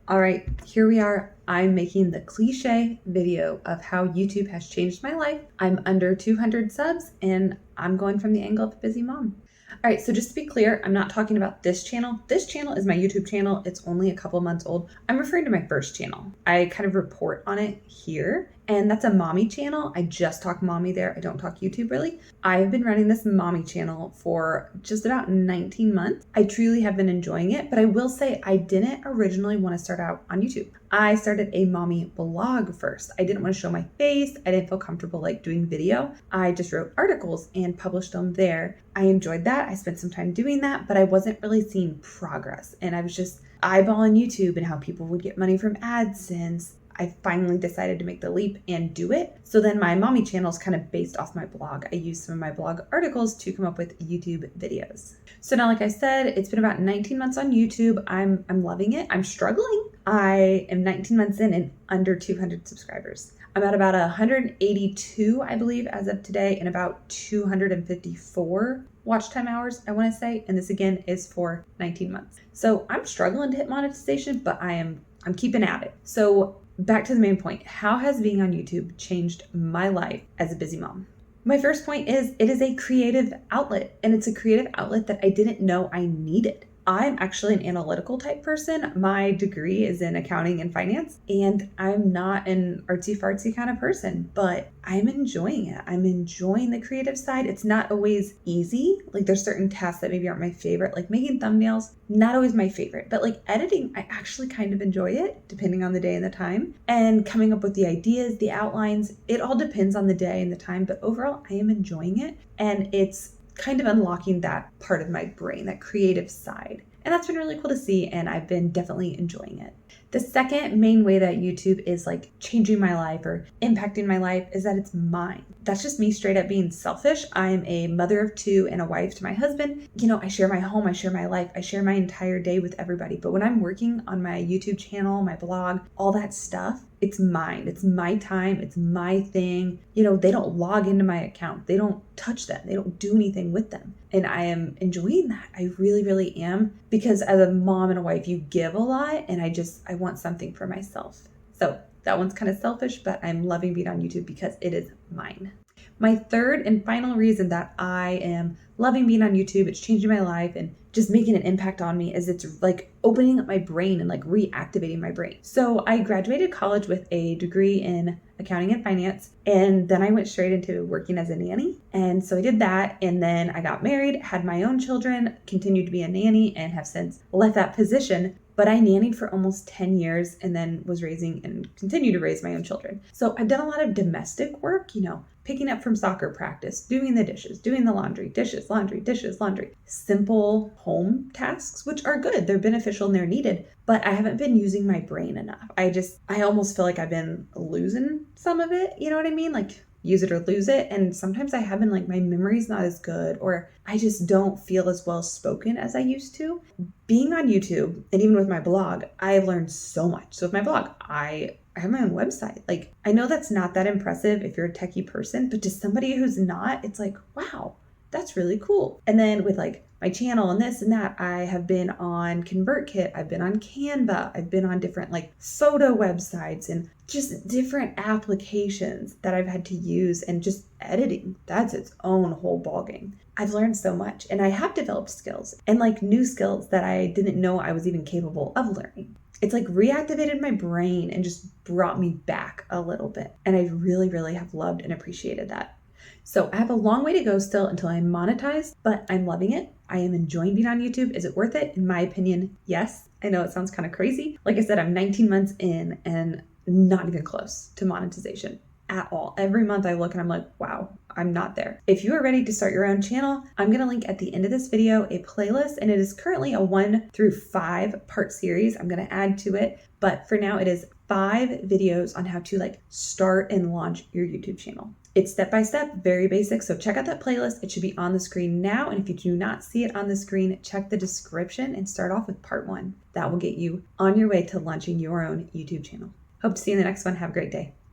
All right, here we are. I'm making the cliche video of how YouTube has changed my life. I'm under 200 subs and I'm going from the angle of a busy mom. All right, so just to be clear, I'm not talking about this channel. This channel is my YouTube channel. It's only a couple months old. I'm referring to my first channel. I kind of report on it here, and that's a mommy channel. I just talk mommy there. I don't talk YouTube really. I've been running this mommy channel for just about 19 months. I truly have been enjoying it, but I will say I didn't originally want to start out on YouTube. I started a mommy blog first. I didn't want to show my face. I didn't feel comfortable like doing video. I just wrote articles and published them there. I enjoyed that. I spent some time doing that, but I wasn't really seeing progress. And I was just eyeballing YouTube and how people would get money from AdSense. I finally decided to make the leap and do it. So then my mommy channel is kind of based off my blog. I use some of my blog articles to come up with YouTube videos. So now, like I said, it's been about 19 months on YouTube. I'm loving it. I'm struggling. I am 19 months in and under 200 subscribers. I'm at about 182, I believe, as of today, and about 254 watch time hours, I want to say. And this again is for 19 months. So I'm struggling to hit monetization, but I'm keeping at it. So back to the main point. How has being on YouTube changed my life as a busy mom? My first point is it is a creative outlet, and it's a creative outlet that I didn't know I needed. I'm actually an analytical type person. My degree is in accounting and finance, and I'm not an artsy fartsy kind of person, but I'm enjoying it. I'm enjoying the creative side. It's not always easy. Like there's certain tasks that maybe aren't my favorite, like making thumbnails, not always my favorite, but like editing, I actually kind of enjoy it depending on the day and the time, and coming up with the ideas, the outlines. It all depends on the day and the time, but overall I am enjoying it, and it's kind of unlocking that part of my brain, that creative side. And that's been really cool to see, and I've been definitely enjoying it. The second main way that YouTube is like changing my life or impacting my life is that it's mine. That's just me straight up being selfish. I'm a mother of two and a wife to my husband. You know, I share my home, I share my life, I share my entire day with everybody. But when I'm working on my YouTube channel, my blog, all that stuff, it's mine. It's my time. It's my thing. You know, they don't log into my account. They don't touch them. They don't do anything with them. And I am enjoying that. I really, really am. Because as a mom and a wife, you give a lot, and I want something for myself. So that one's kind of selfish, but I'm loving being on YouTube because it is mine. My third and final reason that I am loving being on YouTube, it's changing my life and just making an impact on me, is it's like opening up my brain and like reactivating my brain. So I graduated college with a degree in accounting and finance, and then I went straight into working as a nanny. And so I did that, and then I got married, had my own children, continued to be a nanny, and have since left that position. But I nannied for almost 10 years and then was raising and continue to raise my own children. So I've done a lot of domestic work, you know, picking up from soccer practice, doing the dishes, doing the laundry, dishes, laundry, dishes, laundry. Simple home tasks, which are good. They're beneficial and they're needed, but I haven't been using my brain enough. I almost feel like I've been losing some of it. You know what I mean? Like use it or lose it. And sometimes I haven't, like my memory's not as good, or I just don't feel as well spoken as I used to. Being on YouTube and even with my blog, I've learned so much. So with my blog, I have my own website. Like, I know that's not that impressive if you're a techie person, but to somebody who's not, it's like, wow, that's really cool. And then with like my channel and this and that, I have been on ConvertKit, I've been on Canva, I've been on different like photo websites and just different applications that I've had to use, and just editing, that's its own whole ballgame. I've learned so much, and I have developed skills and like new skills that I didn't know I was even capable of learning. It's like reactivated my brain and just brought me back a little bit. And I really, really have loved and appreciated that. So I have a long way to go still until I'm monetized, but I'm loving it. I am enjoying being on YouTube. Is it worth it? In my opinion, yes. I know it sounds kind of crazy. Like I said, I'm 19 months in and not even close to monetization at all. Every month I look and I'm like, wow, I'm not there. If you are ready to start your own channel, I'm going to link at the end of this video a playlist, and it is currently a 1 through 5 part series. I'm going to add to it, but for now it is 5 videos on how to like start and launch your YouTube channel. It's step by step, very basic. So check out that playlist. It should be on the screen now. And if you do not see it on the screen, check the description and start off with part 1. That will get you on your way to launching your own YouTube channel. Hope to see you in the next one. Have a great day.